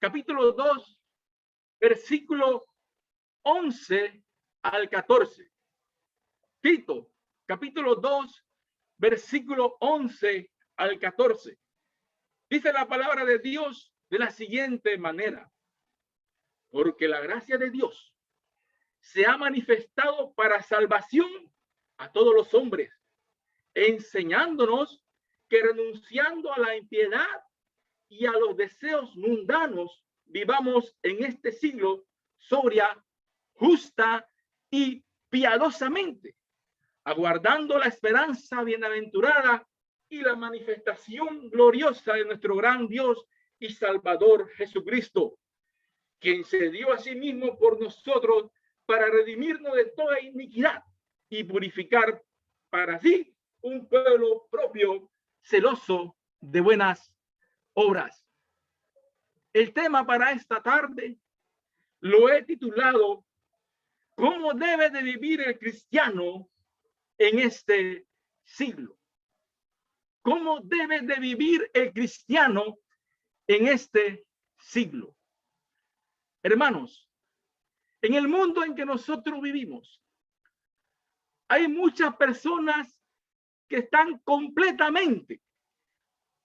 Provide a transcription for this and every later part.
capítulo 2, versículo 11 al 14. Tito, capítulo 2, versículo 11 al 14. Dice la palabra de Dios de la siguiente manera: porque la gracia de Dios se ha manifestado para salvación a todos los hombres, enseñándonos que renunciando a la impiedad y a los deseos mundanos, vivamos en este siglo sobria, justa y piadosamente, aguardando la esperanza bienaventurada y la manifestación gloriosa de nuestro gran Dios y Salvador Jesucristo, quien se dio a sí mismo por nosotros para redimirnos de toda iniquidad y purificar para sí un pueblo propio, celoso de buenas obras. El tema para esta tarde lo he titulado ¿Cómo debe de vivir el cristiano en este siglo? ¿Cómo debe de vivir el cristiano en este siglo? Hermanos, en el mundo en que nosotros vivimos, hay muchas personas que están completamente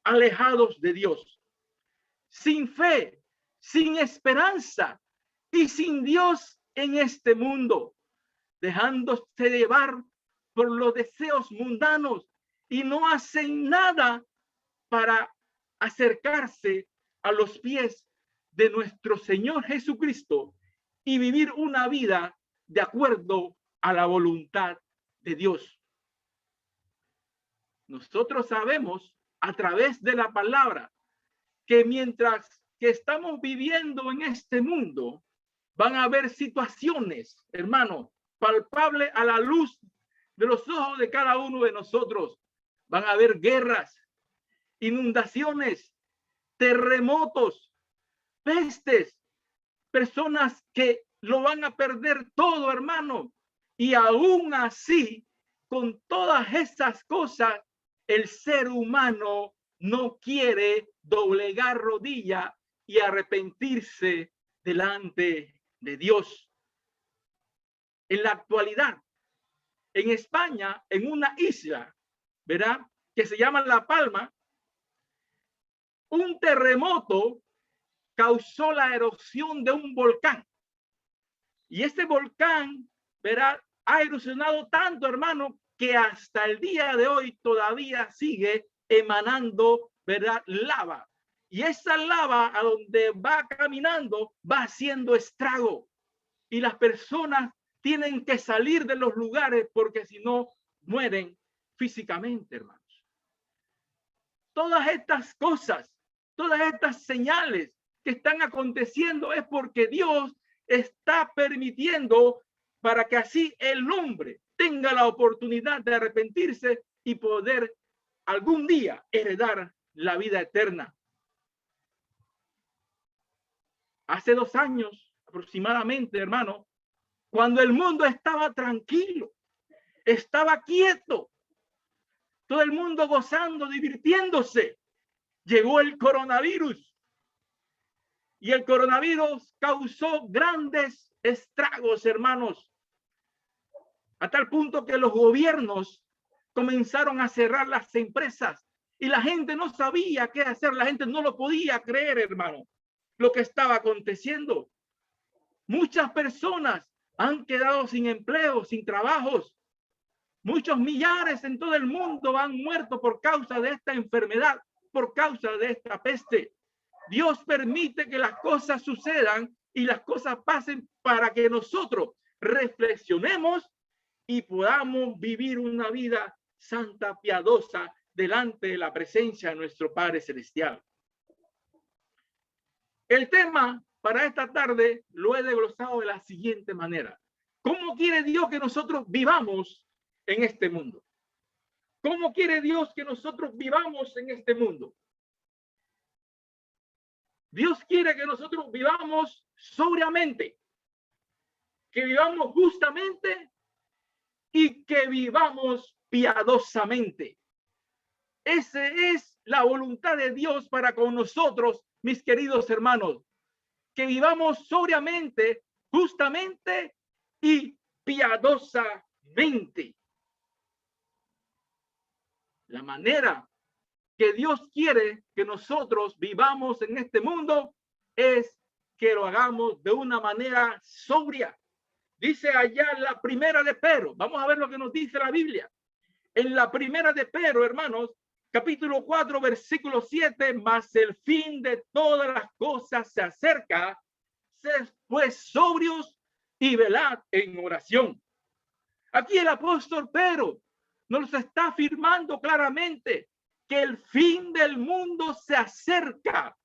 alejados de Dios, sin fe, sin esperanza y sin Dios en este mundo, dejándose llevar por los deseos mundanos y no hacen nada para acercarse a los pies de nuestro Señor Jesucristo y vivir una vida de acuerdo a la voluntad de Dios. Nosotros sabemos a través de la palabra que mientras que estamos viviendo en este mundo, van a haber situaciones, hermano, palpables a la luz de los ojos de cada uno de nosotros. Van a haber guerras, inundaciones, terremotos, pestes, personas que lo van a perder todo, hermano. Y aún así, con todas esas cosas, el ser humano no quiere doblegar rodilla y arrepentirse delante de Dios. En la actualidad, en España, en una isla, ¿verdad?, que se llama La Palma, un terremoto causó la erupción de un volcán. Y este volcán, ¿verdad?, ha erosionado tanto, hermano, que hasta el día de hoy todavía sigue emanando, ¿verdad?, lava. Y esa lava a donde va caminando va haciendo estrago. Y las personas tienen que salir de los lugares porque si no mueren físicamente, hermanos. Todas estas cosas, todas estas señales que están aconteciendo es porque Dios está permitiendo para que así el hombre tenga la oportunidad de arrepentirse y poder algún día heredar la vida eterna. Hace 2 años aproximadamente, hermano, cuando el mundo estaba tranquilo, estaba quieto, todo el mundo gozando, divirtiéndose, llegó el coronavirus. Y el coronavirus causó grandes estragos, hermanos, a tal punto que los gobiernos comenzaron a cerrar las empresas y la gente no sabía qué hacer, la gente no lo podía creer, hermano, lo que estaba aconteciendo. Muchas personas han quedado sin empleo, sin trabajos. Muchos millares en todo el mundo han muerto por causa de esta enfermedad, por causa de esta peste. Dios permite que las cosas sucedan y las cosas pasen para que nosotros reflexionemos y podamos vivir una vida santa, piadosa, delante de la presencia de nuestro Padre Celestial. El tema para esta tarde lo he desglosado de la siguiente manera: ¿cómo quiere Dios que nosotros vivamos en este mundo? ¿Cómo quiere Dios que nosotros vivamos en este mundo? Dios quiere que nosotros vivamos sobriamente, que vivamos justamente y que vivamos piadosamente. Esa es la voluntad de Dios para con nosotros, mis queridos hermanos. que vivamos sobriamente, justamente y piadosamente. La manera que Dios quiere que nosotros vivamos en este mundo es que lo hagamos de una manera sobria. Dice allá en la primera de Pedro, vamos a ver lo que nos dice la Biblia. En la primera de Pedro, hermanos, capítulo 4, versículo 7, mas el fin de todas las cosas se acerca, sed pues sobrios y velad en oración. Aquí el apóstol Pedro nos está afirmando claramente que el fin del mundo se acerca.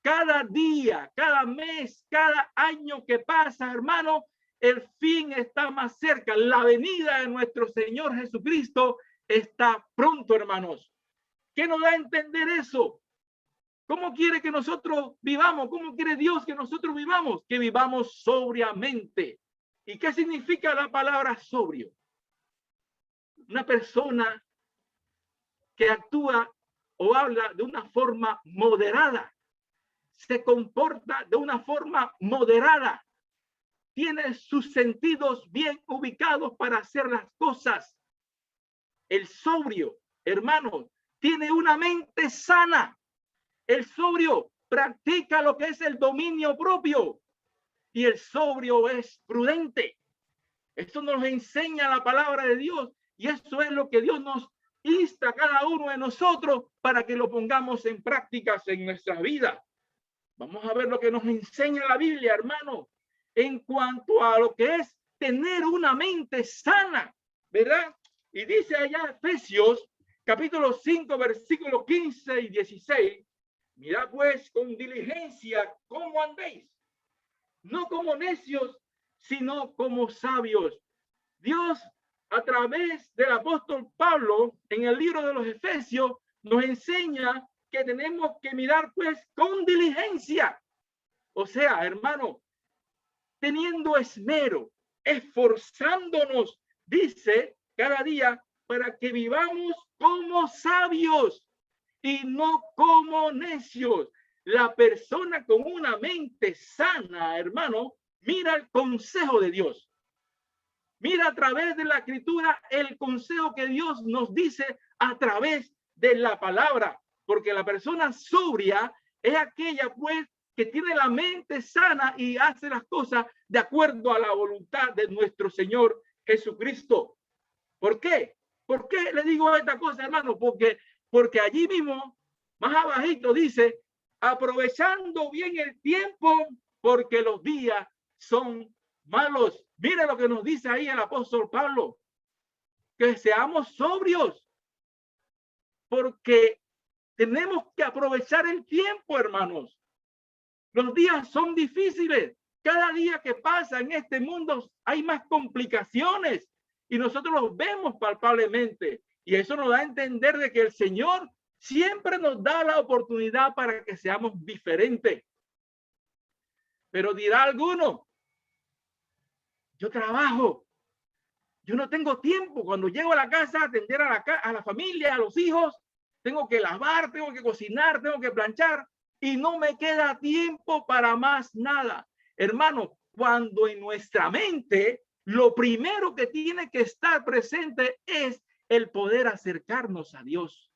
Cada día, cada mes, cada año que pasa, hermano, el fin está más cerca. La venida de nuestro Señor Jesucristo está pronto, hermanos. ¿Qué nos da a entender eso? ¿Cómo quiere que nosotros vivamos? ¿Cómo quiere Dios que nosotros vivamos? Que vivamos sobriamente. ¿Y qué significa la palabra sobrio? Una persona que actúa o habla de una forma moderada, se comporta de una forma moderada, tiene sus sentidos bien ubicados para hacer las cosas. El sobrio, hermanos, tiene una mente sana. El sobrio practica lo que es el dominio propio y el sobrio es prudente. Esto nos enseña la palabra de Dios y eso es lo que Dios nos insta a cada uno de nosotros para que lo pongamos en prácticas en nuestra vida. Vamos a ver lo que nos enseña la Biblia, hermano, en cuanto a lo que es tener una mente sana, ¿verdad? Y dice allá Efesios, capítulo 5, versículos 15 y 16, mirad pues con diligencia cómo andéis, no como necios, sino como sabios. Dios, a través del apóstol Pablo, en el libro de los Efesios, nos enseña que tenemos que mirar pues con diligencia. O sea, hermano, teniendo esmero, esforzándonos, dice, cada día para que vivamos como sabios y no como necios. La persona con una mente sana, hermano, mira el consejo de Dios. Mira a través de la escritura el consejo que Dios nos dice a través de la palabra, porque la persona sobria es aquella pues que tiene la mente sana y hace las cosas de acuerdo a la voluntad de nuestro Señor Jesucristo. ¿Por qué? ¿Por qué le digo esta cosa, hermano? Porque allí mismo, más abajito dice, aprovechando bien el tiempo, porque los días son malos. Mira lo que nos dice ahí el apóstol Pablo, que seamos sobrios, porque tenemos que aprovechar el tiempo, hermanos. Los días son difíciles. Cada día que pasa en este mundo hay más complicaciones y nosotros los vemos palpablemente. Y eso nos da a entender de que el Señor siempre nos da la oportunidad para que seamos diferentes. Pero dirá alguno, yo trabajo, yo no tengo tiempo. Cuando llego a la casa, atender a la familia, a los hijos, tengo que lavar, tengo que cocinar, tengo que planchar y no me queda tiempo para más nada. Hermano, cuando en nuestra mente lo primero que tiene que estar presente es el poder acercarnos a Dios.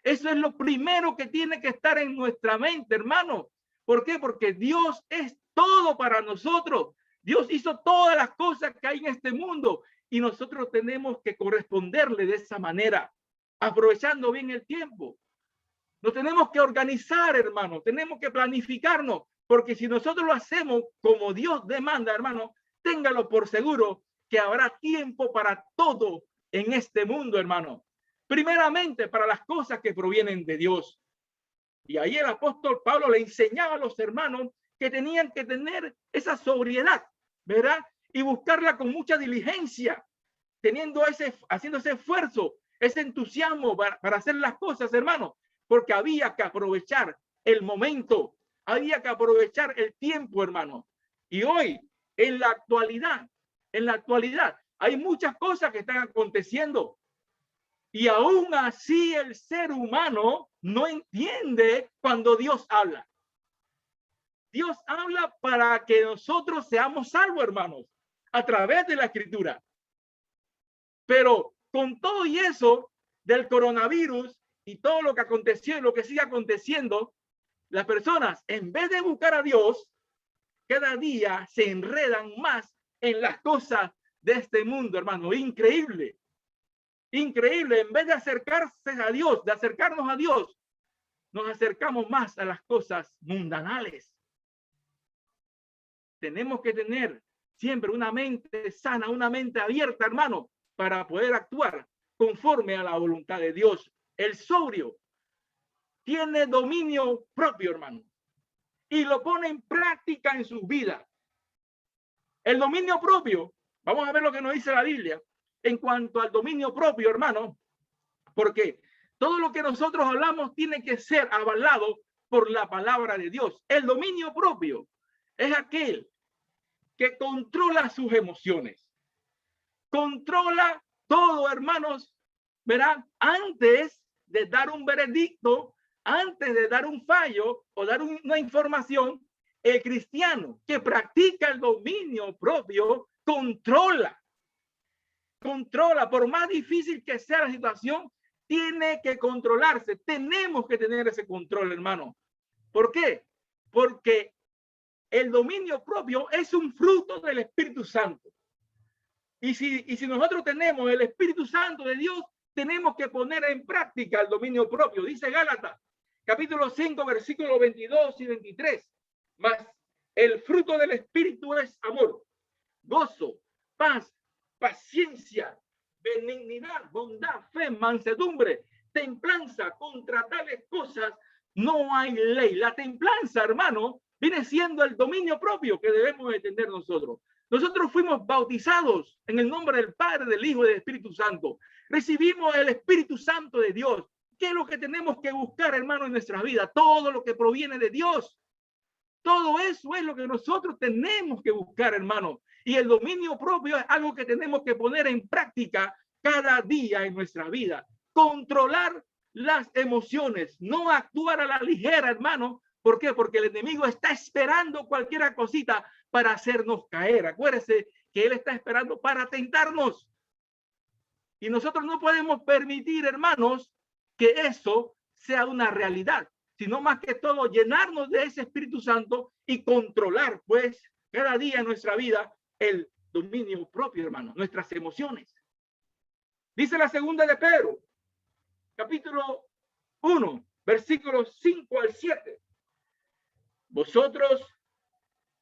Eso es lo primero que tiene que estar en nuestra mente, hermano. ¿Por qué? Porque Dios es todo para nosotros. Dios hizo todas las cosas que hay en este mundo y nosotros tenemos que corresponderle de esa manera, aprovechando bien el tiempo. Nos tenemos que organizar, hermano, tenemos que planificarnos, porque si nosotros lo hacemos como Dios demanda, hermano, téngalo por seguro que habrá tiempo para todo en este mundo, hermano. Primeramente para las cosas que provienen de Dios. Y ahí el apóstol Pablo le enseñaba a los hermanos que tenían que tener esa sobriedad, ¿verdad? Y buscarla con mucha diligencia, haciendo ese esfuerzo, ese entusiasmo para hacer las cosas, hermano, porque había que aprovechar el momento, había que aprovechar el tiempo, hermano. Y hoy, en la actualidad, hay muchas cosas que están aconteciendo. Y aún así el ser humano no entiende cuando Dios habla. Dios habla para que nosotros seamos salvos, hermanos, a través de la Escritura. Pero con todo y eso del coronavirus y todo lo que aconteció y lo que sigue aconteciendo, las personas, en vez de buscar a Dios, cada día se enredan más en las cosas de este mundo, hermano. Increíble. Increíble. En vez de acercarse a Dios, de acercarnos a Dios, nos acercamos más a las cosas mundanales. Tenemos que tener siempre una mente sana, una mente abierta, hermano, para poder actuar conforme a la voluntad de Dios. El sobrio tiene dominio propio, hermano, y lo pone en práctica en sus vidas. El dominio propio, vamos a ver lo que nos dice la Biblia en cuanto al dominio propio, hermano, porque todo lo que nosotros hablamos tiene que ser avalado por la palabra de Dios. El dominio propio es aquel que controla sus emociones. Controla todo, hermanos, ¿verdad? Antes de dar un veredicto, antes de dar un fallo o dar una información, el cristiano que practica el dominio propio controla, por más difícil que sea la situación, tiene que controlarse. Tenemos que tener ese control, hermano. ¿Por qué? Porque el dominio propio es un fruto del Espíritu Santo. Y si nosotros tenemos el Espíritu Santo de Dios, tenemos que poner en práctica el dominio propio. Dice Gálatas, capítulo 5, versículos 22 y 23. Mas el fruto del Espíritu es amor, gozo, paz, paciencia, benignidad, bondad, fe, mansedumbre, templanza. Contra tales cosas no hay ley. La templanza, hermano, viene siendo el dominio propio que debemos de tener nosotros. Nosotros fuimos bautizados en el nombre del Padre, del Hijo y del Espíritu Santo. Recibimos el Espíritu Santo de Dios. ¿Qué es lo que tenemos que buscar, hermano, en nuestra vida? Todo lo que proviene de Dios. Todo eso es lo que nosotros tenemos que buscar, hermano. Y el dominio propio es algo que tenemos que poner en práctica cada día en nuestra vida. Controlar las emociones, no actuar a la ligera, hermano. ¿Por qué? Porque el enemigo está esperando cualquier cosita para hacernos caer. Acuérdese que él está esperando para tentarnos. Y nosotros no podemos permitir, hermanos, que eso sea una realidad, sino más que todo llenarnos de ese Espíritu Santo y controlar, pues, cada día en nuestra vida el dominio propio, hermano, nuestras emociones. Dice la segunda de Pedro, capítulo 1, versículos 5 al 7. Vosotros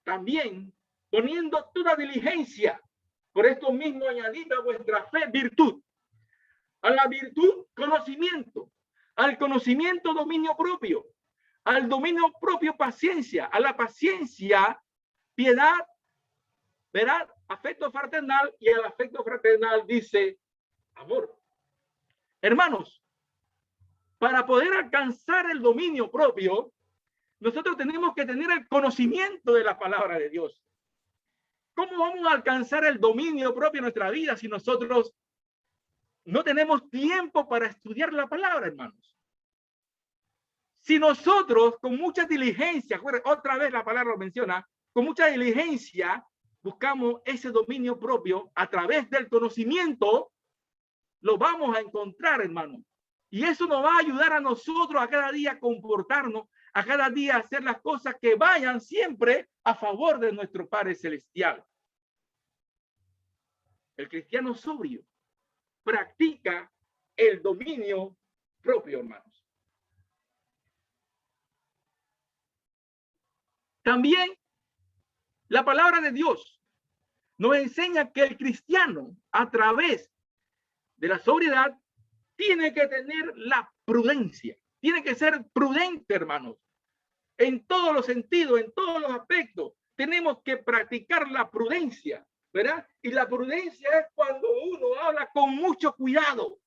también, poniendo toda diligencia, por esto mismo añadid a vuestra fe virtud, a la virtud conocimiento, al conocimiento dominio propio, al dominio propio paciencia, a la paciencia piedad, verdad, afecto fraternal, y al afecto fraternal dice amor. Hermanos, para poder alcanzar el dominio propio, nosotros tenemos que tener el conocimiento de la palabra de Dios. ¿Cómo vamos a alcanzar el dominio propio en nuestra vida si nosotros no tenemos tiempo para estudiar la palabra, hermanos? Si nosotros con mucha diligencia, otra vez la palabra lo menciona, con mucha diligencia buscamos ese dominio propio a través del conocimiento, lo vamos a encontrar, hermano. Y eso nos va a ayudar a nosotros a cada día comportarnos, a cada día hacer las cosas que vayan siempre a favor de nuestro Padre Celestial. El cristiano sobrio practica el dominio propio, hermanos. También la palabra de Dios nos enseña que el cristiano, a través de la sobriedad, tiene que tener la prudencia. Tiene que ser prudente, hermanos. En todos los sentidos, en todos los aspectos, tenemos que practicar la prudencia, ¿verdad? Y la prudencia es cuando uno habla con mucho cuidado,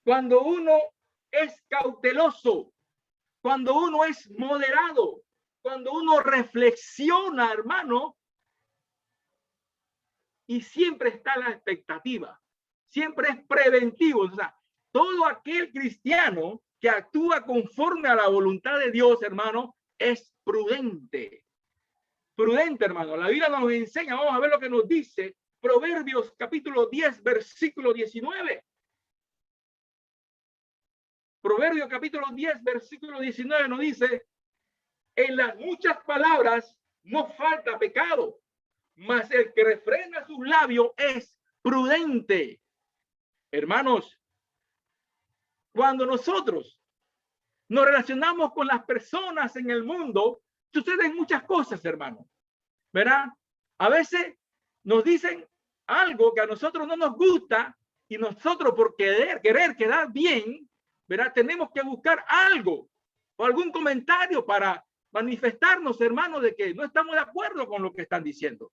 cuando uno es cauteloso, cuando uno es moderado, cuando uno reflexiona, hermano, y siempre está la expectativa, siempre es preventivo. O sea, todo aquel cristiano que actúa conforme a la voluntad de Dios, hermano, es prudente. Prudente, hermano. La Biblia nos enseña, vamos a ver lo que nos dice Proverbios capítulo 10, versículo 19. Proverbios capítulo 10, versículo 19 nos dice: en las muchas palabras no falta pecado, mas el que refrena sus labios es prudente. Hermanos, cuando nosotros nos relacionamos con las personas en el mundo, suceden muchas cosas, hermano. ¿Verdad? A veces nos dicen algo que a nosotros no nos gusta y nosotros por querer quedar bien, ¿verdad? Tenemos que buscar algo o algún comentario para manifestarnos, hermano, de que no estamos de acuerdo con lo que están diciendo.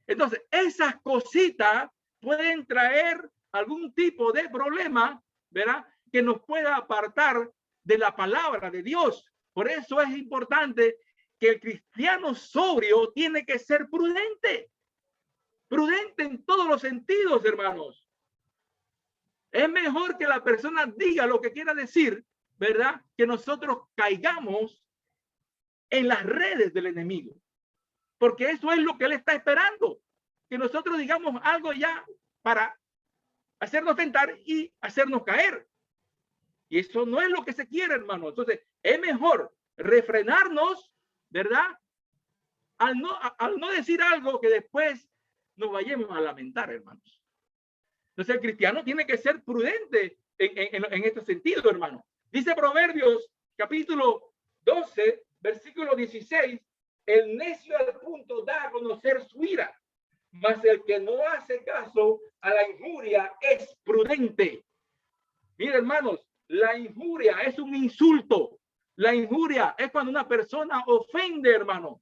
Entonces, esas cositas pueden traer algún tipo de problema, ¿verdad? Que nos pueda apartar de la palabra de Dios. Por eso es importante que el cristiano sobrio tiene que ser prudente. Prudente en todos los sentidos, hermanos. Es mejor que la persona diga lo que quiera decir, ¿verdad? Que nosotros caigamos en las redes del enemigo. Porque eso es lo que él está esperando. Que nosotros digamos algo ya para hacernos tentar y hacernos caer. Y eso no es lo que se quiere, hermano. Entonces, es mejor refrenarnos, ¿verdad? Al no decir algo que después nos vayamos a lamentar, hermanos. Entonces, el cristiano tiene que ser prudente en este sentido, hermano. Dice Proverbios, capítulo 12, versículo 16, el necio al punto da a conocer su ira, mas el que no hace caso a la injuria es prudente. Mira, hermanos, la injuria es un insulto. La injuria es cuando una persona ofende, hermano,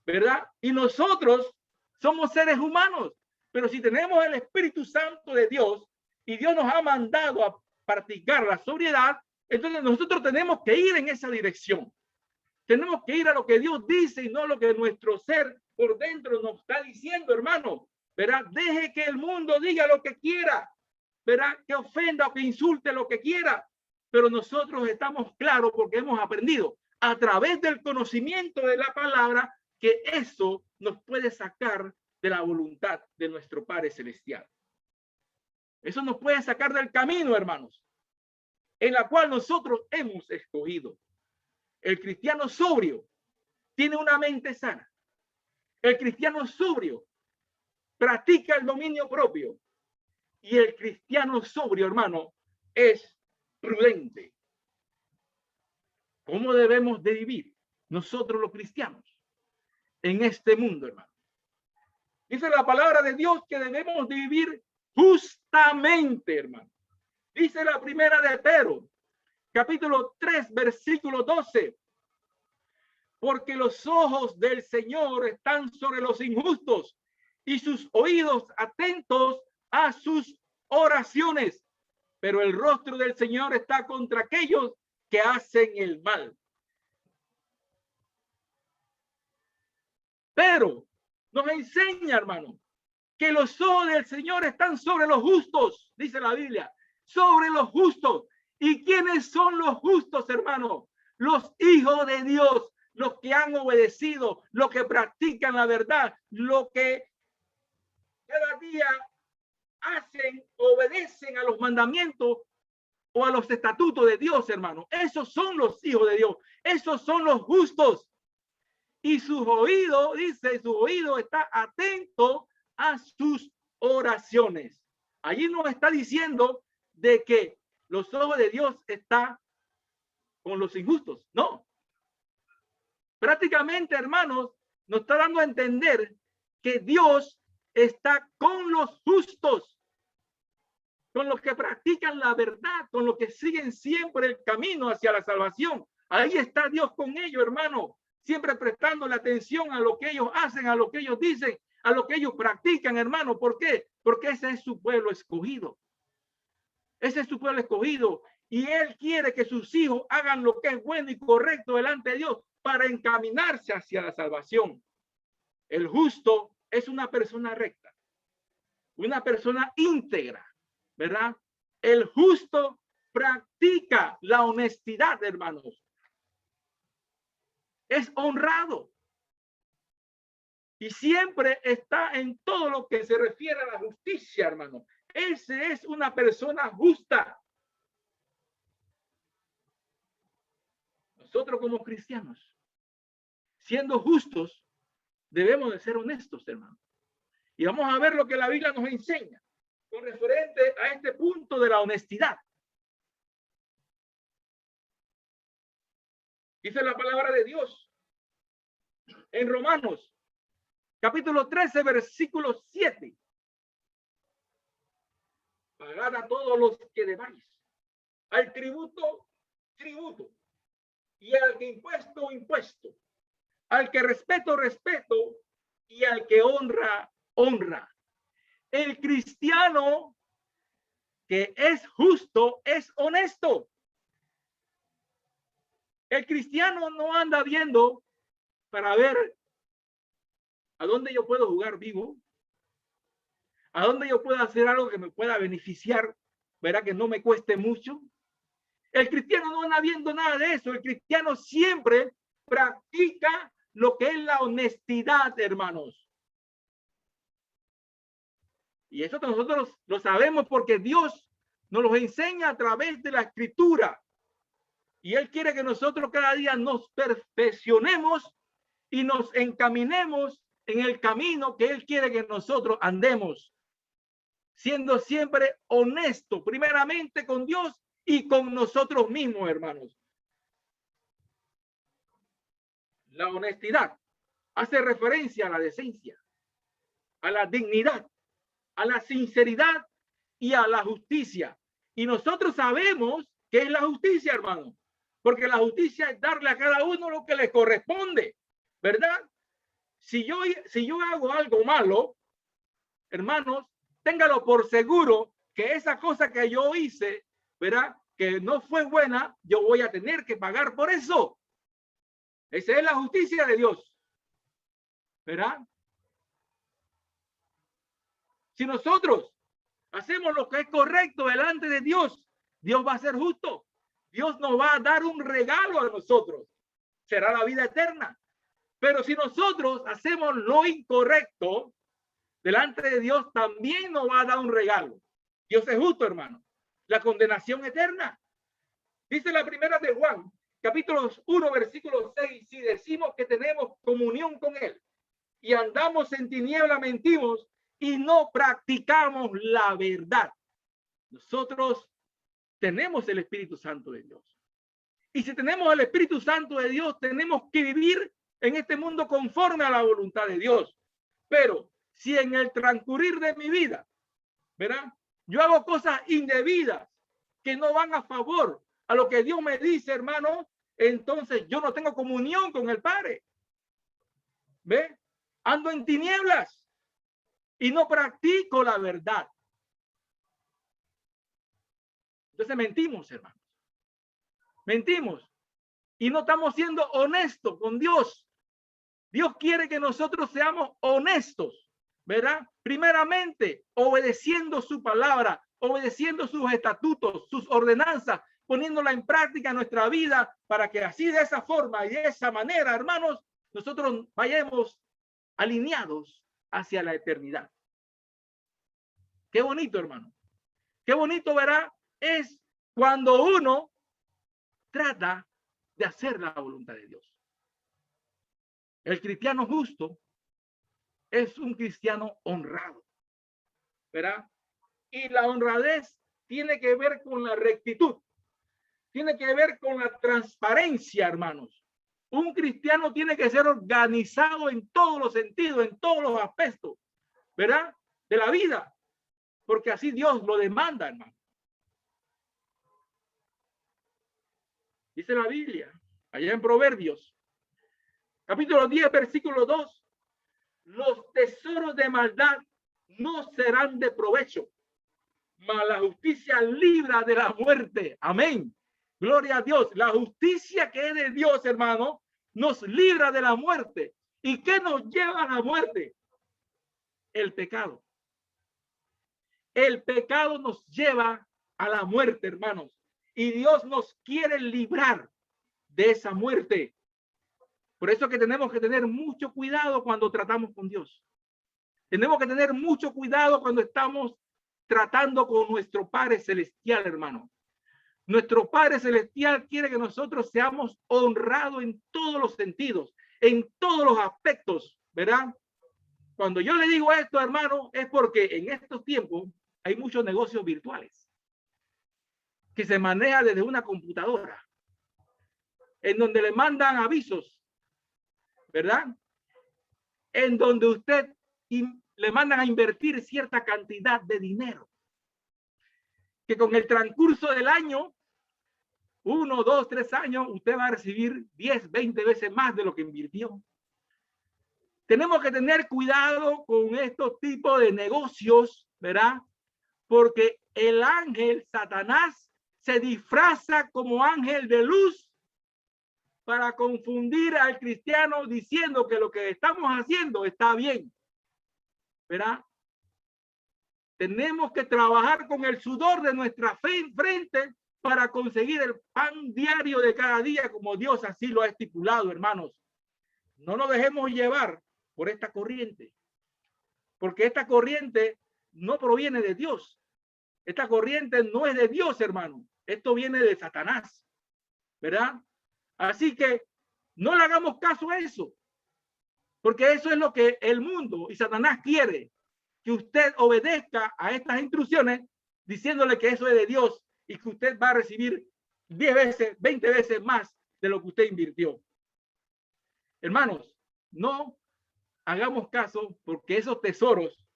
¿verdad? Y nosotros somos seres humanos, pero si tenemos el Espíritu Santo de Dios y Dios nos ha mandado a practicar la sobriedad, entonces nosotros tenemos que ir en esa dirección. Tenemos que ir a lo que Dios dice y no a lo que nuestro ser por dentro nos está diciendo, hermano. ¿Verdad? Deje que el mundo diga lo que quiera, ¿verdad? Que ofenda o que insulte lo que quiera, pero nosotros estamos claros porque hemos aprendido a través del conocimiento de la palabra que eso nos puede sacar de la voluntad de nuestro Padre Celestial. Eso nos puede sacar del camino, hermanos, en la cual nosotros hemos escogido. El cristiano sobrio tiene una mente sana. El cristiano sobrio practica el dominio propio. Y el cristiano sobrio, hermano, es prudente. ¿Cómo debemos de vivir nosotros los cristianos en este mundo, hermano? Dice la palabra de Dios que debemos de vivir justamente, hermano. Dice la primera de Pedro, capítulo 3, versículo 12. Porque los ojos del Señor están sobre los injustos y sus oídos atentos a sus oraciones. Pero el rostro del Señor está contra aquellos que hacen el mal. Pero nos enseña, hermano, que los ojos del Señor están sobre los justos, dice la Biblia, sobre los justos. ¿Y quiénes son los justos, hermano? Los hijos de Dios, los que han obedecido, los que practican la verdad, los que cada día hacen, obedecen a los mandamientos o a los estatutos de Dios, hermano. Esos son los hijos de Dios, esos son los justos. Y sus oídos, dice, su oído está atento a sus oraciones. Allí nos está diciendo de que los ojos de Dios están con los injustos. No. Prácticamente, hermanos, nos está dando a entender que Dios está con los justos, con los que practican la verdad, con los que siguen siempre el camino hacia la salvación. Ahí está Dios con ellos, hermano, siempre prestando la atención a lo que ellos hacen, a lo que ellos dicen, a lo que ellos practican, hermano. ¿Por qué? Porque ese es su pueblo escogido. Ese es su pueblo escogido. Y Él quiere que sus hijos hagan lo que es bueno y correcto delante de Dios para encaminarse hacia la salvación. El justo es una persona recta, una persona íntegra, ¿verdad? El justo practica la honestidad, hermanos. es honrado. Y siempre está en todo lo que se refiere a la justicia, hermano. Ese es una persona justa. Nosotros como cristianos, siendo justos, debemos de ser honestos, hermano. Y vamos a ver lo que la Biblia nos enseña con referente a este punto de la honestidad. Dice la palabra de Dios en Romanos, capítulo 13, versículo 7. Pagad a todos los que debáis, al tributo, tributo, y al que impuesto, impuesto, al que respeto, respeto, y al que honra, honra. El cristiano que es justo es honesto. El cristiano no anda viendo para ver a dónde yo puedo jugar vivo, a dónde yo puedo hacer algo que me pueda beneficiar, verá que no me cueste mucho. El cristiano no anda viendo nada de eso. El cristiano siempre practica lo que es la honestidad, hermanos. Y eso nosotros lo sabemos porque Dios nos lo enseña a través de la escritura. Y Él quiere que nosotros cada día nos perfeccionemos y nos encaminemos en el camino que Él quiere que nosotros andemos, siendo siempre honestos, primeramente con Dios y con nosotros mismos, hermanos. La honestidad hace referencia a la decencia, a la dignidad, a la sinceridad y a la justicia. Y nosotros sabemos qué es la justicia, hermano, porque la justicia es darle a cada uno lo que le corresponde, ¿verdad? Si yo hago algo malo, hermanos, téngalo por seguro que esa cosa que yo hice, ¿verdad?, que no fue buena, yo voy a tener que pagar por eso. Esa es la justicia de Dios, ¿verdad? Si nosotros hacemos lo que es correcto delante de Dios, Dios va a ser justo. Dios nos va a dar un regalo a nosotros. Será la vida eterna. Pero si nosotros hacemos lo incorrecto delante de Dios, también nos va a dar un regalo. Dios es justo, hermano. La condenación eterna. Dice la primera de Juan, capítulo 1, versículo 6. Si decimos que tenemos comunión con Él y andamos en tiniebla, mentimos y no practicamos la verdad. Nosotros tenemos el Espíritu Santo de Dios. Y si tenemos el Espíritu Santo de Dios, tenemos que vivir en este mundo conforme a la voluntad de Dios. Pero si en el transcurrir de mi vida, ¿verdad?, yo hago cosas indebidas que no van a favor a lo que Dios me dice, hermano, entonces yo no tengo comunión con el Padre. ¿Ve? Ando en tinieblas y no practico la verdad. Entonces mentimos, hermanos. Mentimos y no estamos siendo honestos con Dios. Dios quiere que nosotros seamos honestos, ¿verdad? Primeramente, obedeciendo su palabra, obedeciendo sus estatutos, sus ordenanzas, poniéndola en práctica en nuestra vida para que así de esa forma y de esa manera, hermanos, nosotros vayamos alineados hacia la eternidad. Qué bonito, hermano. Qué bonito, ¿verdad? Es cuando uno trata de hacer la voluntad de Dios. El cristiano justo es un cristiano honrado, ¿verdad? Y la honradez tiene que ver con la rectitud, tiene que ver con la transparencia, hermanos. Un cristiano tiene que ser organizado en todos los sentidos, en todos los aspectos, ¿verdad?, de la vida, porque así Dios lo demanda, hermano. Dice la Biblia, allá en Proverbios, capítulo 10, versículo 2, los tesoros de maldad no serán de provecho, mas la justicia libra de la muerte. Amén. Gloria a Dios. La justicia que es de Dios, hermano, nos libra de la muerte. ¿Y qué nos lleva a la muerte? El pecado. El pecado nos lleva a la muerte, hermanos. Y Dios nos quiere librar de esa muerte. Por eso es que tenemos que tener mucho cuidado cuando tratamos con Dios. Tenemos que tener mucho cuidado cuando estamos tratando con nuestro Padre Celestial, hermano. Nuestro Padre Celestial quiere que nosotros seamos honrados en todos los sentidos, en todos los aspectos, ¿verdad? Cuando yo le digo esto, hermano, es porque en estos tiempos hay muchos negocios virtuales que se manejan desde una computadora, en donde le mandan avisos, ¿verdad? En donde usted le mandan a invertir cierta cantidad de dinero, que con el transcurso del año, 1, 2, 3 años, usted va a recibir 10, 20 veces más de lo que invirtió. Tenemos que tener cuidado con estos tipos de negocios, ¿verdad? Porque el ángel Satanás se disfraza como ángel de luz para confundir al cristiano diciendo que lo que estamos haciendo está bien, ¿verdad? Tenemos que trabajar con el sudor de nuestra frente para conseguir el pan diario de cada día, como Dios así lo ha estipulado, hermanos. No nos dejemos llevar por esta corriente, porque esta corriente no proviene de Dios. Esta corriente no es de Dios, hermano. Esto viene de Satanás, ¿verdad? Así que no le hagamos caso a eso, porque eso es lo que el mundo y Satanás quiere, que usted obedezca a estas instrucciones diciéndole que eso es de Dios y que usted va a recibir 10 veces, 20 veces más de lo que usted invirtió. Hermanos, no hagamos caso porque esos tesoros,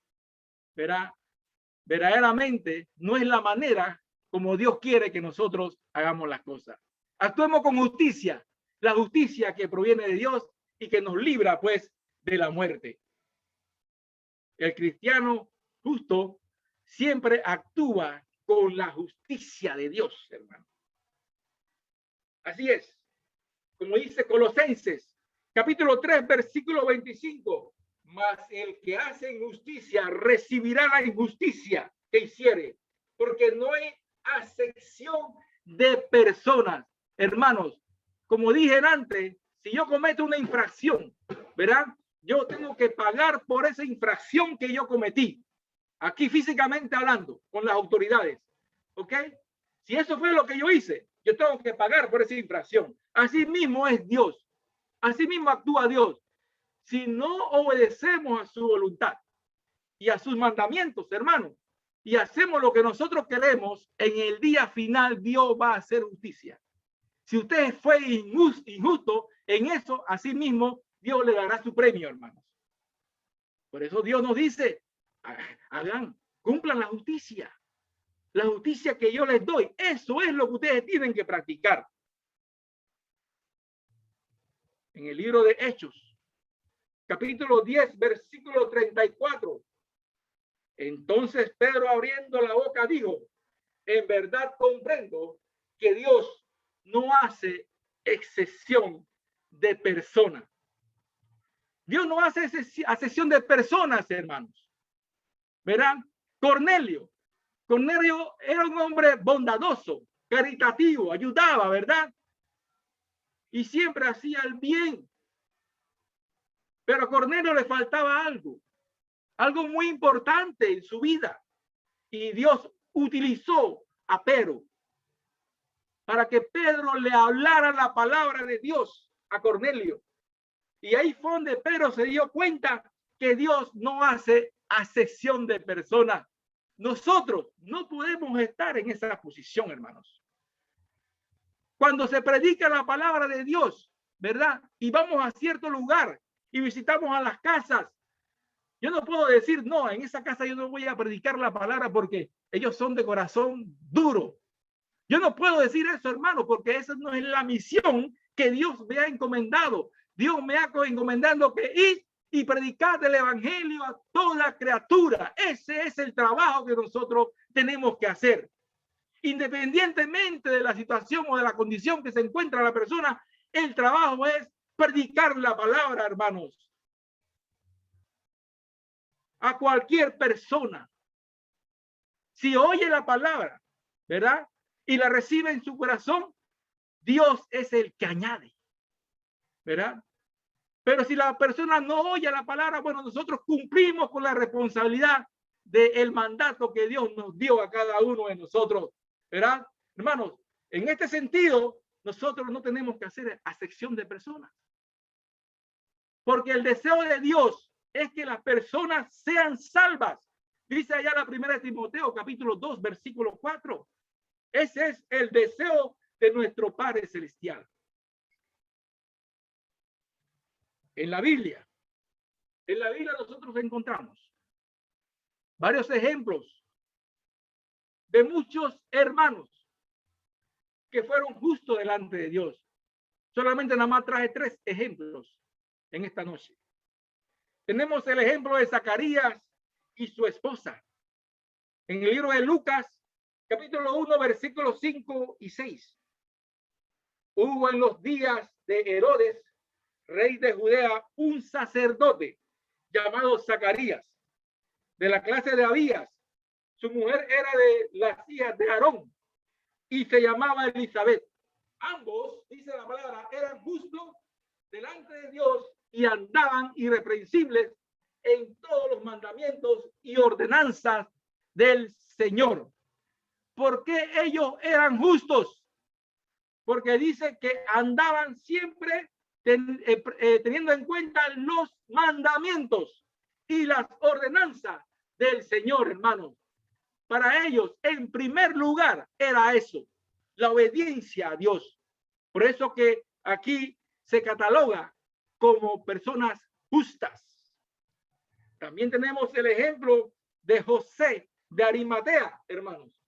verdaderamente no es la manera como Dios quiere que nosotros hagamos las cosas. Actuemos con justicia, la justicia que proviene de Dios y que nos libra pues de la muerte. El cristiano justo siempre actúa con la justicia de Dios, hermano. Así es, como dice Colosenses, capítulo 3, versículo 25. Mas el que hace injusticia recibirá la injusticia que hiciere, porque no hay acepción de personas. Hermanos, como dije antes, si yo cometo una infracción, ¿verdad? Yo tengo que pagar por esa infracción que yo cometí, aquí físicamente hablando, con las autoridades, ¿ok? Si eso fue lo que yo hice, yo tengo que pagar por esa infracción. Así mismo es Dios, así mismo actúa Dios. Si no obedecemos a su voluntad y a sus mandamientos, hermanos, y hacemos lo que nosotros queremos, en el día final Dios va a hacer justicia. Si usted fue injusto en eso, así mismo Dios le dará su premio, hermanos. Por eso Dios nos dice, hagan, cumplan la justicia que yo les doy. Eso es lo que ustedes tienen que practicar. En el libro de Hechos, capítulo 10, versículo 34. Entonces Pedro, abriendo la boca, dijo, en verdad comprendo que Dios no hace excepción de personas. Dios no hace excepción de personas, hermanos. ¿Verán? Cornelio era un hombre bondadoso, caritativo, ayudaba, ¿verdad? Y siempre hacía el bien. Pero a Cornelio le faltaba algo muy importante en su vida. Y Dios utilizó a Pedro para que Pedro le hablara la palabra de Dios a Cornelio. Y ahí fue donde Pedro se dio cuenta que Dios no hace acepción de personas. Nosotros no podemos estar en esa posición, hermanos. Cuando se predica la palabra de Dios, ¿verdad? Y vamos a cierto lugar y visitamos a las casas. Yo no puedo decir, no, en esa casa yo no voy a predicar la palabra porque ellos son de corazón duro. Yo no puedo decir eso, hermano, porque esa no es la misión que Dios me ha encomendado. Dios me ha encomendado que ir y predicar el evangelio a toda criatura. Ese es el trabajo que nosotros tenemos que hacer. Independientemente de la situación o de la condición que se encuentra la persona, el trabajo es predicar la palabra, hermanos. A cualquier persona. Si oye la palabra, ¿verdad? Y la recibe en su corazón, Dios es el que añade, ¿verdad? Pero si la persona no oye la palabra, bueno, nosotros cumplimos con la responsabilidad del mandato que Dios nos dio a cada uno de nosotros, ¿verdad? Hermanos, en este sentido, nosotros no tenemos que hacer acepción de personas. Porque el deseo de Dios es que las personas sean salvas. Dice allá la primera de Timoteo, capítulo 2, versículo 4. Ese es el deseo de nuestro Padre Celestial. En la Biblia nosotros encontramos varios ejemplos de muchos hermanos que fueron justos delante de Dios. Solamente nada más traje 3 ejemplos en esta noche. Tenemos el ejemplo de Zacarías y su esposa. En el libro de Lucas, capítulo 1, versículos 5 y 6. Hubo en los días de Herodes, rey de Judea, un sacerdote llamado Zacarías, de la clase de Abías. Su mujer era de las hijas de Aarón y se llamaba Elizabeth. Ambos, dice la palabra, eran justos delante de Dios y andaban irreprensibles en todos los mandamientos y ordenanzas del Señor. ¿Por qué ellos eran justos? Porque dice que andaban siempre teniendo en cuenta los mandamientos y las ordenanzas del Señor, hermanos. Para ellos, en primer lugar, era eso, la obediencia a Dios. Por eso que aquí se cataloga como personas justas. También tenemos el ejemplo de José de Arimatea, hermanos.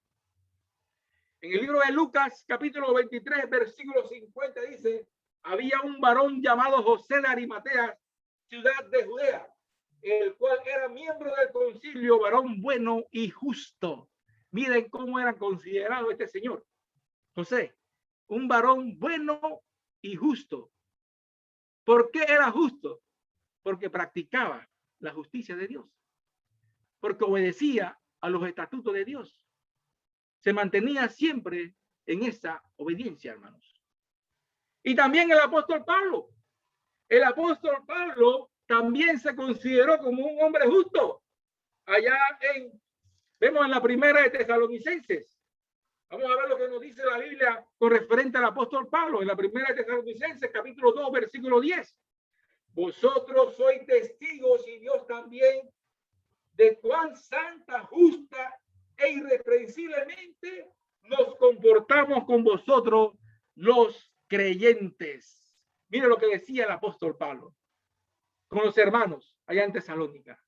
En el libro de Lucas, capítulo 23, versículo 50, dice: había un varón llamado José de Arimatea, ciudad de Judea, el cual era miembro del concilio, varón bueno y justo. Miren cómo era considerado este señor, José, un varón bueno y justo. ¿Por qué era justo? Porque practicaba la justicia de Dios, porque obedecía a los estatutos de Dios. Se mantenía siempre en esa obediencia, hermanos. Y también el apóstol Pablo. El apóstol Pablo también se consideró como un hombre justo. Allá vemos en la primera de Tesalonicenses. Vamos a ver lo que nos dice la Biblia con referente al apóstol Pablo. En la primera de Tesalonicenses, capítulo 2, versículo 10. Vosotros sois testigos, y Dios también, de cuán santa, justa e irreprensiblemente nos comportamos con vosotros los creyentes. Mire lo que decía el apóstol Pablo con los hermanos allá en Tesalónica.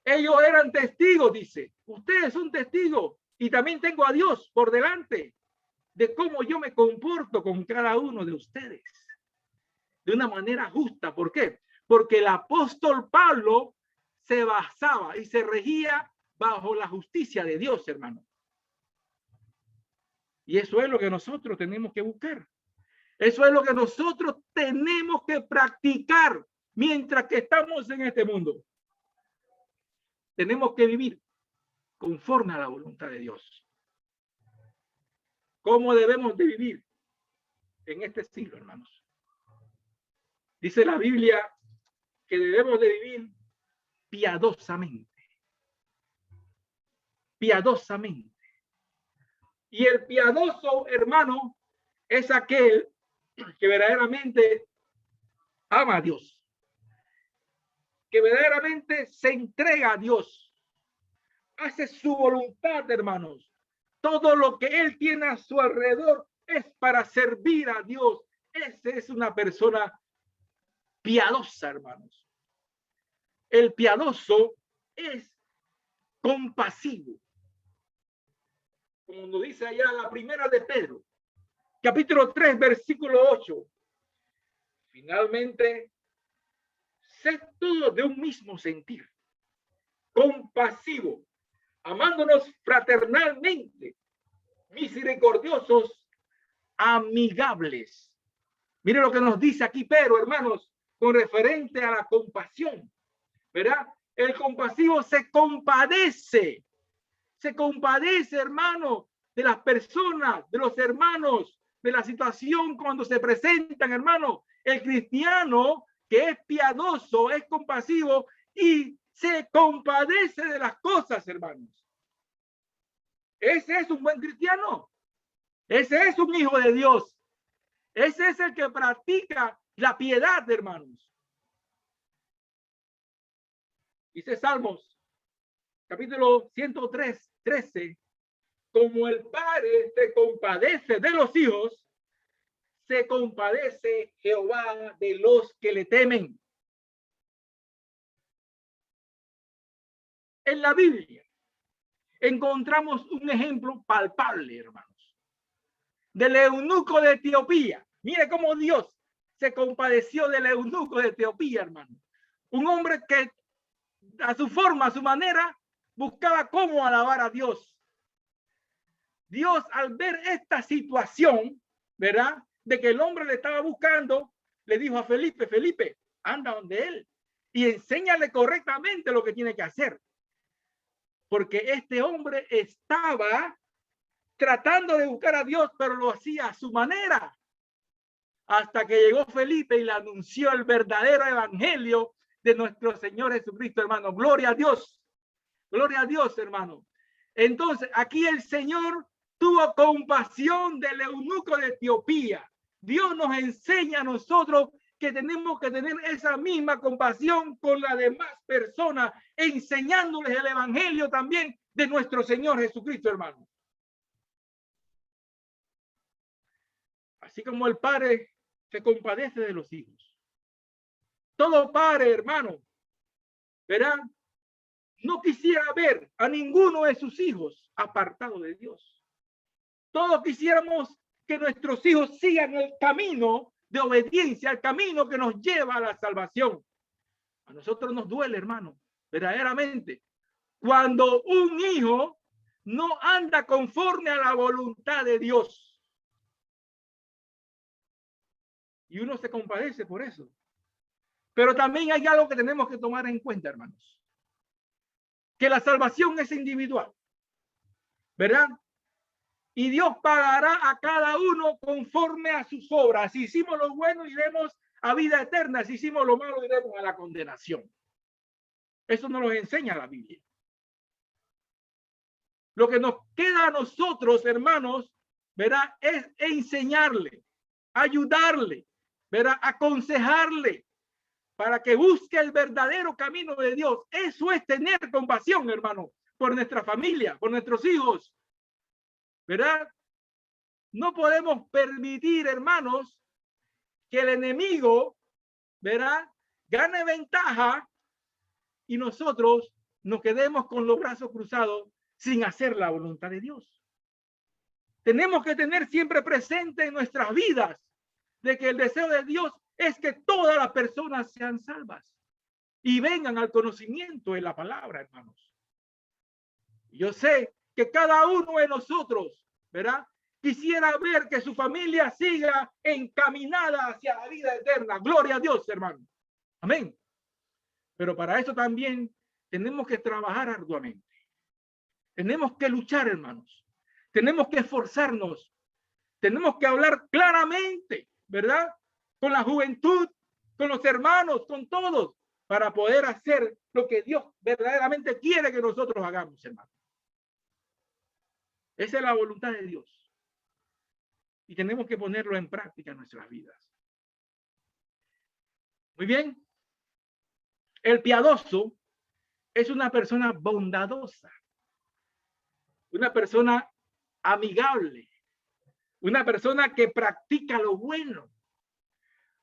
Ellos eran testigos, dice. Ustedes son testigos, y también tengo a Dios por delante de cómo yo me comporto con cada uno de ustedes de una manera justa. ¿Por qué? Porque el apóstol Pablo se basaba y se regía bajo la justicia de Dios, hermano. Y eso es lo que nosotros tenemos que buscar. Eso es lo que nosotros tenemos que practicar mientras que estamos en este mundo. Tenemos que vivir conforme a la voluntad de Dios. ¿Cómo debemos de vivir en este siglo, hermanos? Dice la Biblia que debemos de vivir piadosamente. Piadosamente. Y el piadoso, hermano, es aquel que verdaderamente ama a Dios, que verdaderamente se entrega a Dios, hace su voluntad, hermanos. Todo lo que él tiene a su alrededor es para servir a Dios. Esa es una persona piadosa, hermanos. El piadoso es compasivo. Como nos dice allá la primera de Pedro, capítulo 3, versículo 8. Finalmente, sed todos de un mismo sentir, compasivo, amándonos fraternalmente, misericordiosos, amigables. Mire lo que nos dice aquí Pedro, hermanos, con referente a la compasión, ¿verdad? El compasivo se compadece, hermano, de las personas, de los hermanos, de la situación cuando se presentan, hermano. El cristiano que es piadoso, es compasivo y se compadece de las cosas, hermanos. Ese es un buen cristiano. Ese es un hijo de Dios. Ese es el que practica la piedad, hermanos. Dice Salmos, capítulo 103, 13. Como el padre se compadece de los hijos, se compadece Jehová de los que le temen. En la Biblia encontramos un ejemplo palpable, hermanos, del eunuco de Etiopía. Mire cómo Dios se compadeció del eunuco de Etiopía, hermano. Un hombre que a su forma, a su manera, buscaba cómo alabar a Dios. Dios, al ver esta situación, ¿verdad? De que el hombre le estaba buscando, le dijo a Felipe, Felipe, anda donde él y enséñale correctamente lo que tiene que hacer. Porque este hombre estaba tratando de buscar a Dios, pero lo hacía a su manera. Hasta que llegó Felipe y le anunció el verdadero evangelio de nuestro Señor Jesucristo, hermano. Gloria a Dios. Gloria a Dios, hermano. Entonces, aquí el Señor tuvo compasión del eunuco de Etiopía. Dios nos enseña a nosotros que tenemos que tener esa misma compasión con las demás personas, enseñándoles el evangelio también de nuestro Señor Jesucristo, hermano. Así como el padre se compadece de los hijos. Todo padre, hermano, verán, no quisiera ver a ninguno de sus hijos apartado de Dios. Todos quisiéramos que nuestros hijos sigan el camino de obediencia, el camino que nos lleva a la salvación. A nosotros nos duele, hermano, verdaderamente, cuando un hijo no anda conforme a la voluntad de Dios. Y uno se compadece por eso. Pero también hay algo que tenemos que tomar en cuenta, hermanos. Que la salvación es individual, ¿verdad? Y Dios pagará a cada uno conforme a sus obras. Si hicimos lo bueno, iremos a vida eterna. Si hicimos lo malo, iremos a la condenación. Eso nos lo enseña la Biblia. Lo que nos queda a nosotros, hermanos, ¿verdad? Es enseñarle, ayudarle, ¿verdad? Aconsejarle para que busque el verdadero camino de Dios. Eso es tener compasión, hermano, por nuestra familia, por nuestros hijos, ¿verdad? No podemos permitir, hermanos, que el enemigo, ¿verdad?, gane ventaja y nosotros nos quedemos con los brazos cruzados sin hacer la voluntad de Dios. Tenemos que tener siempre presente en nuestras vidas de que el deseo de Dios es que todas las personas sean salvas y vengan al conocimiento de la palabra, hermanos. Yo sé que cada uno de nosotros, ¿verdad?, quisiera ver que su familia siga encaminada hacia la vida eterna. Gloria a Dios, hermano. Amén. Pero para eso también tenemos que trabajar arduamente. Tenemos que luchar, hermanos. Tenemos que esforzarnos. Tenemos que hablar claramente, ¿verdad? Con la juventud, con los hermanos, con todos, para poder hacer lo que Dios verdaderamente quiere que nosotros hagamos, hermanos. Esa es la voluntad de Dios. Y tenemos que ponerlo en práctica en nuestras vidas. Muy bien. El piadoso es una persona bondadosa, una persona amigable, una persona que practica lo bueno,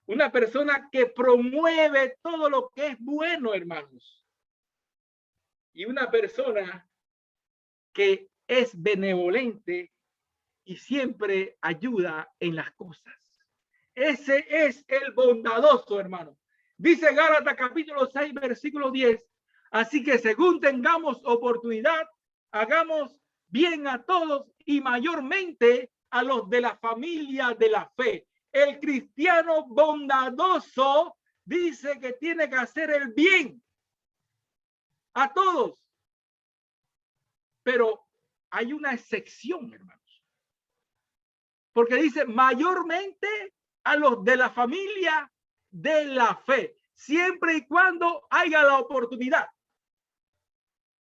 una persona que promueve todo lo que es bueno, hermanos, y una persona que es benevolente y siempre ayuda en las cosas. Ese es el bondadoso, hermano. Dice Gálatas capítulo 6, versículo 10. Así que según tengamos oportunidad, hagamos bien a todos y mayormente a los de la familia de la fe. El cristiano bondadoso dice que tiene que hacer el bien a todos. Pero hay una excepción, hermanos. Porque dice mayormente a los de la familia de la fe, siempre y cuando haya la oportunidad.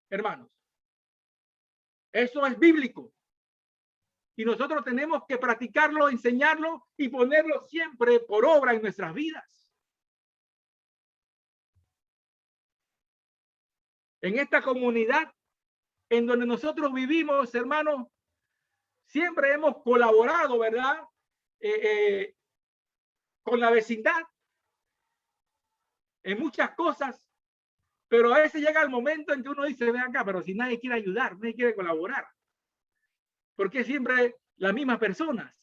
Hermanos, eso es bíblico. Y nosotros tenemos que practicarlo, enseñarlo y ponerlo siempre por obra en nuestras vidas. En esta comunidad en donde nosotros vivimos, hermanos, siempre hemos colaborado, ¿verdad? Con la vecindad en muchas cosas, pero a veces llega el momento en que uno dice, ven acá, pero si nadie quiere ayudar, nadie quiere colaborar, porque siempre las mismas personas.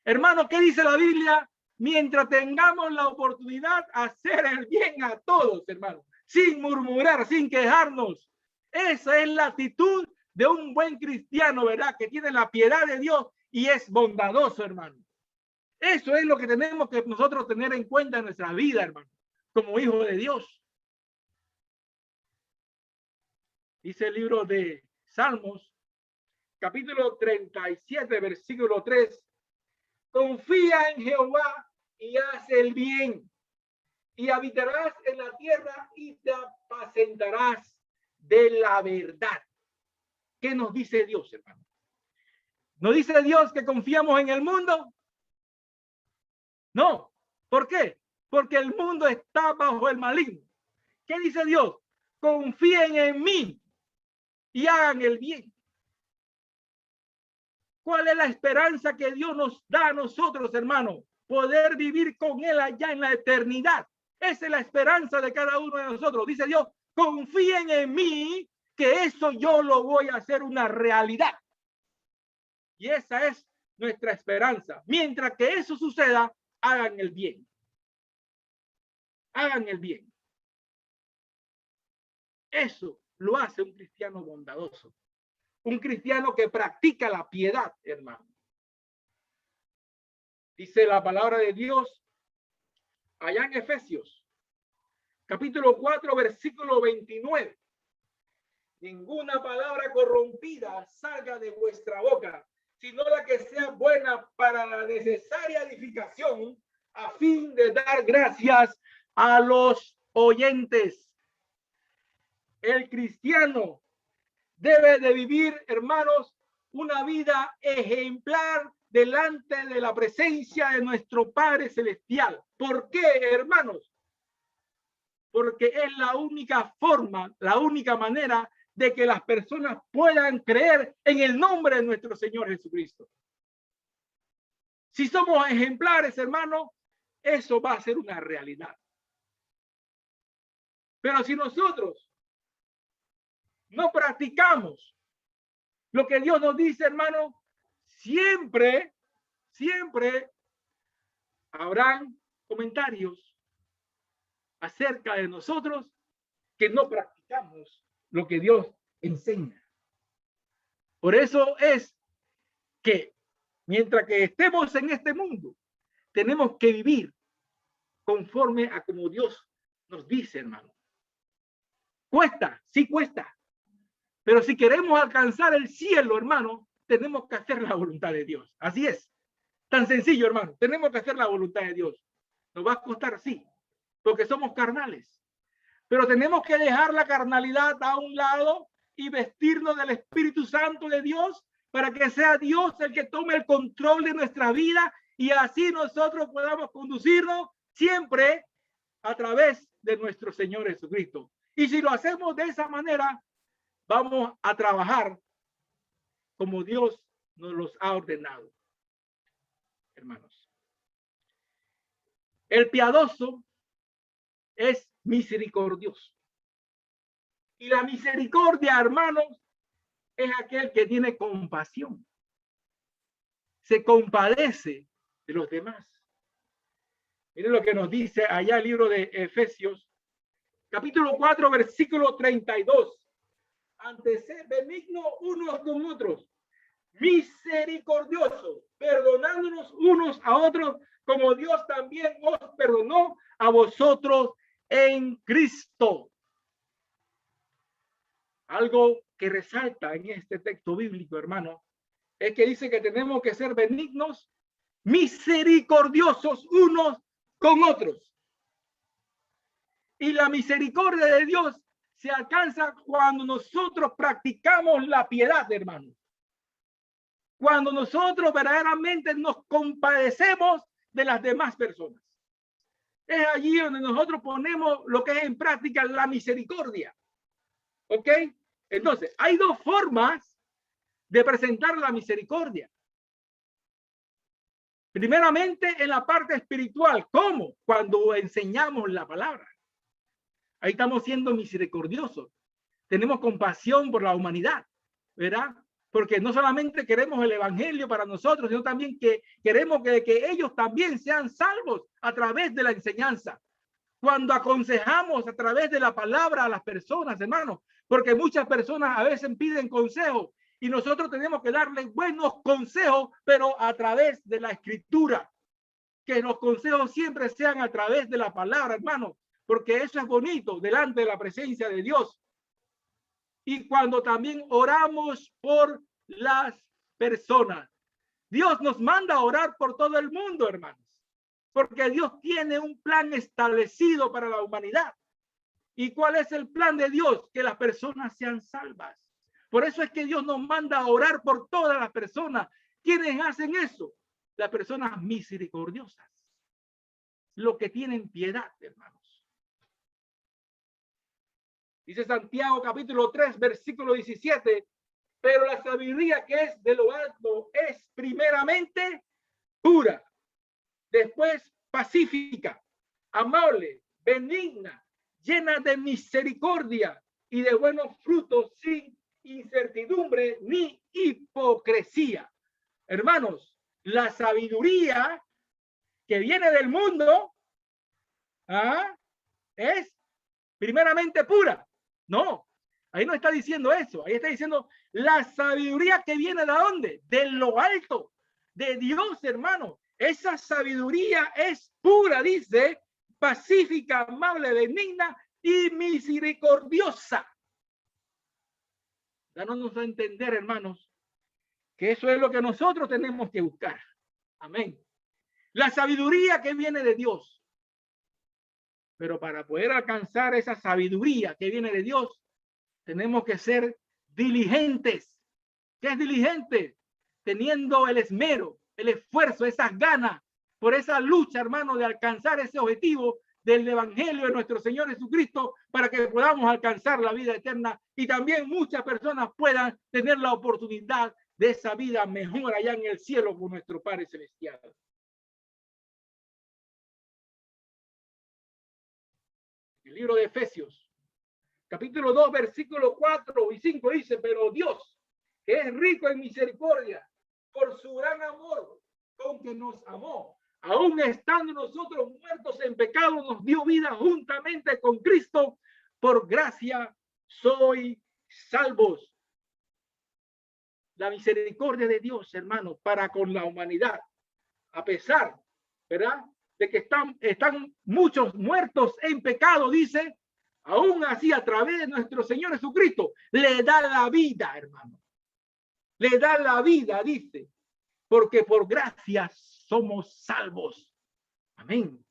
Hermano, ¿qué dice la Biblia? Mientras tengamos la oportunidad, hacer el bien a todos, hermano, sin murmurar, sin quejarnos. Esa es la actitud de un buen cristiano, ¿verdad? Que tiene la piedad de Dios y es bondadoso, hermano. Eso es lo que tenemos que nosotros tener en cuenta en nuestra vida, hermano, como hijos de Dios. Dice el libro de Salmos, capítulo 37, versículo 3. Confía en Jehová y haz el bien, y habitarás en la tierra y te apacentarás de la verdad. ¿Qué nos dice Dios, hermano? ¿No dice Dios que confiamos en el mundo? No. ¿Por qué? Porque el mundo está bajo el maligno. ¿Qué dice Dios? Confíen en mí y hagan el bien. ¿Cuál es la esperanza que Dios nos da a nosotros, hermano? Poder vivir con Él allá en la eternidad. Esa es la esperanza de cada uno de nosotros. Dice Dios, confíen en mí, que eso yo lo voy a hacer una realidad. Y esa es nuestra esperanza. Mientras que eso suceda, hagan el bien. Hagan el bien. Eso lo hace un cristiano bondadoso. Un cristiano que practica la piedad, hermano. Dice la palabra de Dios allá en Efesios, capítulo 4, versículo 29. Ninguna palabra corrompida salga de vuestra boca, sino la que sea buena para la necesaria edificación, a fin de dar gracias a los oyentes. El cristiano debe de vivir, hermanos, una vida ejemplar delante de la presencia de nuestro Padre Celestial. ¿Por qué, hermanos? Porque es la única forma, la única manera de que las personas puedan creer en el nombre de nuestro Señor Jesucristo. Si somos ejemplares, hermanos, eso va a ser una realidad. Pero si nosotros no practicamos lo que Dios nos dice, hermano, siempre habrán comentarios acerca de nosotros que no practicamos lo que Dios enseña. Por eso es que mientras que estemos en este mundo, tenemos que vivir conforme a como Dios nos dice, hermano. Cuesta, sí cuesta. Pero si queremos alcanzar el cielo, hermano, tenemos que hacer la voluntad de Dios. Así es. Tan sencillo, hermano. Tenemos que hacer la voluntad de Dios. Nos va a costar, sí, porque somos carnales. Pero tenemos que dejar la carnalidad a un lado y vestirnos del Espíritu Santo de Dios para que sea Dios el que tome el control de nuestra vida y así nosotros podamos conducirnos siempre a través de nuestro Señor Jesucristo. Y si lo hacemos de esa manera, vamos a trabajar como Dios nos los ha ordenado. Hermanos, el piadoso es misericordioso. Y la misericordia, hermanos, es aquel que tiene compasión. Se compadece de los demás. Miren lo que nos dice allá el libro de Efesios, capítulo 4, versículo 32. Antes ser benignos unos con otros, misericordiosos, perdonándonos unos a otros, como Dios también os perdonó a vosotros en Cristo. Algo que resalta en este texto bíblico, hermano, es que dice que tenemos que ser benignos misericordiosos unos con otros. Y la misericordia de Dios se alcanza cuando nosotros practicamos la piedad, hermanos. Cuando nosotros verdaderamente nos compadecemos de las demás personas. Es allí donde nosotros ponemos lo que es en práctica la misericordia. ¿Ok? Entonces, hay dos formas de presentar la misericordia. Primeramente, en la parte espiritual. ¿Cómo? Cuando enseñamos la palabra. Ahí estamos siendo misericordiosos. Tenemos compasión por la humanidad, ¿verdad? Porque no solamente queremos el evangelio para nosotros, sino también que queremos que ellos también sean salvos a través de la enseñanza. Cuando aconsejamos a través de la palabra a las personas, hermanos, porque muchas personas a veces piden consejos y nosotros tenemos que darles buenos consejos, pero a través de la escritura. Que los consejos siempre sean a través de la palabra, hermanos, porque eso es bonito delante de la presencia de Dios. Y cuando también oramos por las personas. Dios nos manda a orar por todo el mundo, hermanos, porque Dios tiene un plan establecido para la humanidad. ¿Y cuál es el plan de Dios? Que las personas sean salvas. Por eso es que Dios nos manda a orar por todas las personas. ¿Quiénes hacen eso? Las personas misericordiosas. Los que tienen piedad, hermanos. Dice Santiago capítulo 3, versículo 17, pero la sabiduría que es de lo alto es primeramente pura, después pacífica, amable, benigna, llena de misericordia y de buenos frutos, sin incertidumbre ni hipocresía. Hermanos, la sabiduría que viene del mundo es primeramente pura. No, ahí no está diciendo eso. Ahí está diciendo la sabiduría que viene de dónde? De lo alto, de Dios, hermano. Esa sabiduría es pura, dice, pacífica, amable, benigna y misericordiosa. Dándonos a entender, hermanos, que eso es lo que nosotros tenemos que buscar. Amén. La sabiduría que viene de Dios. Pero para poder alcanzar esa sabiduría que viene de Dios, tenemos que ser diligentes. ¿Qué es diligente? Teniendo el esmero, el esfuerzo, esas ganas, por esa lucha, hermano, de alcanzar ese objetivo del evangelio de nuestro Señor Jesucristo, para que podamos alcanzar la vida eterna y también muchas personas puedan tener la oportunidad de esa vida mejor allá en el cielo con nuestro Padre Celestial. El libro de Efesios, capítulo 2, versículo 4 y 5 dice, pero Dios, que es rico en misericordia, por su gran amor con que nos amó, aún estando nosotros muertos en pecado, nos dio vida juntamente con Cristo, por gracia soy salvos. La misericordia de Dios, hermano, para con la humanidad, a pesar, ¿verdad?, de que están muchos muertos en pecado, dice, aún así a través de nuestro Señor Jesucristo, le da la vida, hermano. Le da la vida, dice, porque por gracia somos salvos. Amén.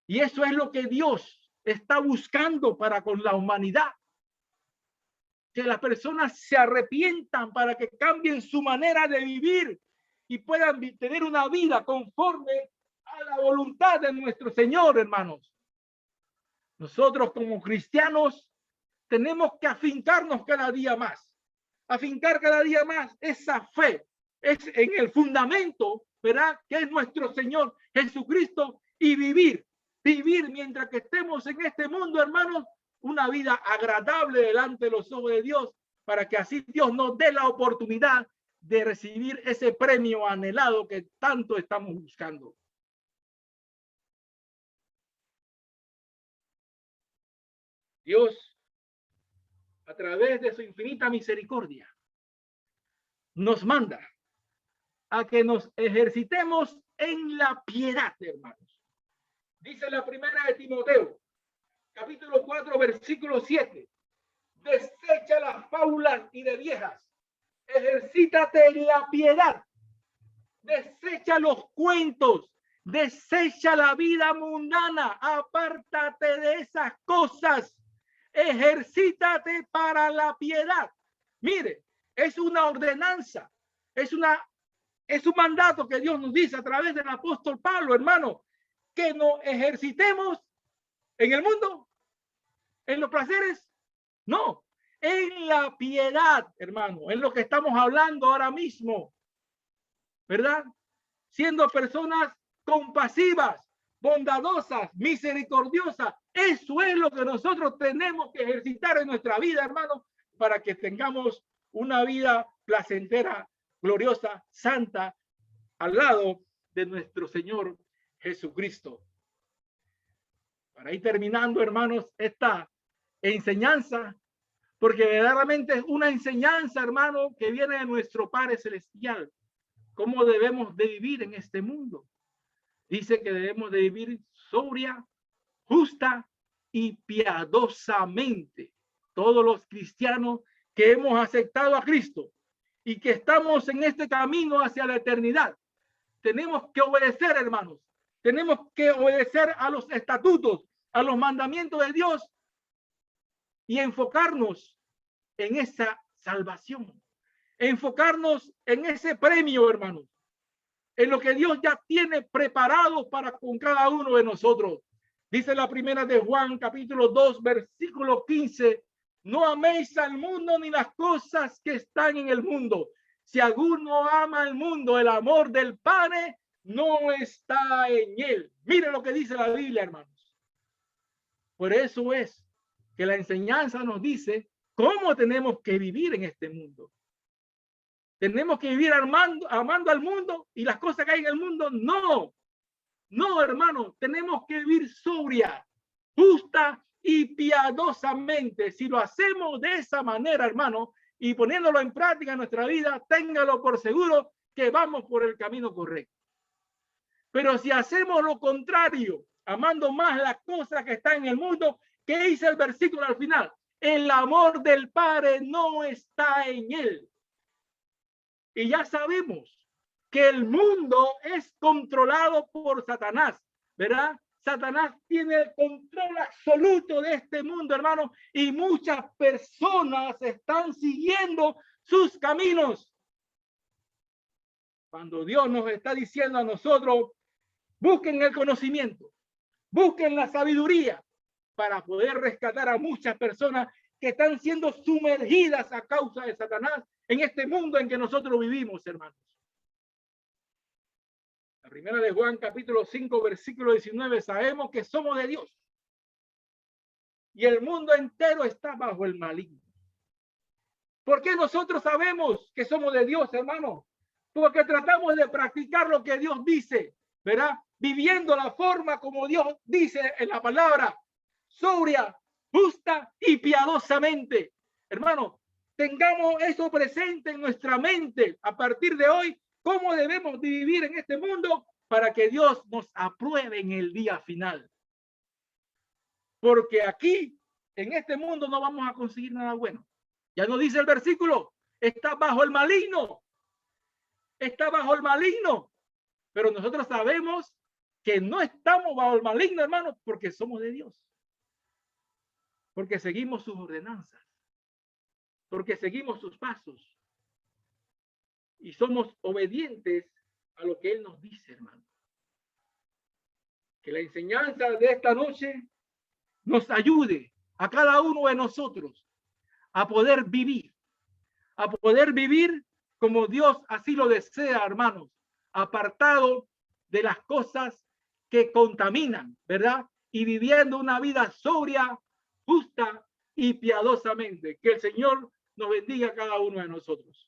Y eso es lo que Dios está buscando para con la humanidad. Que las personas se arrepientan para que cambien su manera de vivir y puedan tener una vida conforme a la voluntad de nuestro Señor, hermanos. Nosotros como cristianos tenemos que afincarnos cada día más, afincar cada día más esa fe, es en el fundamento, ¿verdad?, que es nuestro Señor Jesucristo, y vivir mientras que estemos en este mundo, hermanos, una vida agradable delante de los ojos de Dios, para que así Dios nos dé la oportunidad de recibir ese premio anhelado que tanto estamos buscando. Dios, a través de su infinita misericordia, nos manda a que nos ejercitemos en la piedad, hermanos. Dice la primera de Timoteo, capítulo 4, versículo 7. Desecha las fábulas y de viejas. Ejercítate en la piedad Desecha los cuentos, desecha la vida mundana, apártate de esas cosas, ejercítate para la piedad. Mire, es una ordenanza, es un mandato que Dios nos dice a través del apóstol Pablo, hermano, que nos ejercitemos en el mundo, en los placeres, no, en la piedad, hermano, en lo que estamos hablando ahora mismo, ¿verdad? Siendo personas compasivas, bondadosas, misericordiosas. Eso es lo que nosotros tenemos que ejercitar en nuestra vida, hermano, para que tengamos una vida placentera, gloriosa, santa, al lado de nuestro Señor Jesucristo. Para ir terminando, hermanos, esta enseñanza, porque verdaderamente es una enseñanza, hermano, que viene de nuestro Padre Celestial. ¿Cómo debemos de vivir en este mundo? Dice que debemos de vivir sobria, justa y piadosamente. Todos los cristianos que hemos aceptado a Cristo y que estamos en este camino hacia la eternidad, tenemos que obedecer, hermanos. Tenemos que obedecer a los estatutos, a los mandamientos de Dios y enfocarnos en esa salvación. Enfocarnos en ese premio, hermanos, en lo que Dios ya tiene preparado para con cada uno de nosotros. Dice la primera de Juan, capítulo 2, versículo 15, no améis al mundo ni las cosas que están en el mundo. Si alguno ama al mundo, el amor del Padre no está en él. Mire lo que dice la Biblia, hermanos. Por eso es que la enseñanza nos dice cómo tenemos que vivir en este mundo. ¿Tenemos que vivir amando al mundo y las cosas que hay en el mundo? No, no, hermano, tenemos que vivir sobria, justa y piadosamente. Si lo hacemos de esa manera, hermano, y poniéndolo en práctica en nuestra vida, téngalo por seguro que vamos por el camino correcto. Pero si hacemos lo contrario, amando más las cosas que están en el mundo, ¿qué dice el versículo al final? El amor del Padre no está en él. Y ya sabemos que el mundo es controlado por Satanás, ¿verdad? Satanás tiene el control absoluto de este mundo, hermano, y muchas personas están siguiendo sus caminos. Cuando Dios nos está diciendo a nosotros, busquen el conocimiento, busquen la sabiduría para poder rescatar a muchas personas que están siendo sumergidas a causa de Satanás en este mundo en que nosotros vivimos, hermanos. La primera de Juan, capítulo 5, versículo 19, sabemos que somos de Dios y el mundo entero está bajo el maligno. ¿Por qué nosotros sabemos que somos de Dios, hermano? Porque tratamos de practicar lo que Dios dice, ¿verdad? Viviendo la forma como Dios dice en la palabra, sobria, justa y piadosamente. Hermano, tengamos eso presente en nuestra mente a partir de hoy, cómo debemos de vivir en este mundo para que Dios nos apruebe en el día final. Porque aquí, en este mundo, no vamos a conseguir nada bueno. Ya nos dice el versículo, está bajo el maligno. Está bajo el maligno. Pero nosotros sabemos que no estamos bajo el maligno, hermano, porque somos de Dios. Porque seguimos sus ordenanzas. Porque seguimos sus pasos. Y somos obedientes a lo que Él nos dice, hermano. Que la enseñanza de esta noche nos ayude a cada uno de nosotros a poder vivir como Dios así lo desea, hermanos, apartado de las cosas que contaminan, ¿verdad? Y viviendo una vida sobria, justa y piadosamente. Que el Señor nos bendiga a cada uno de nosotros.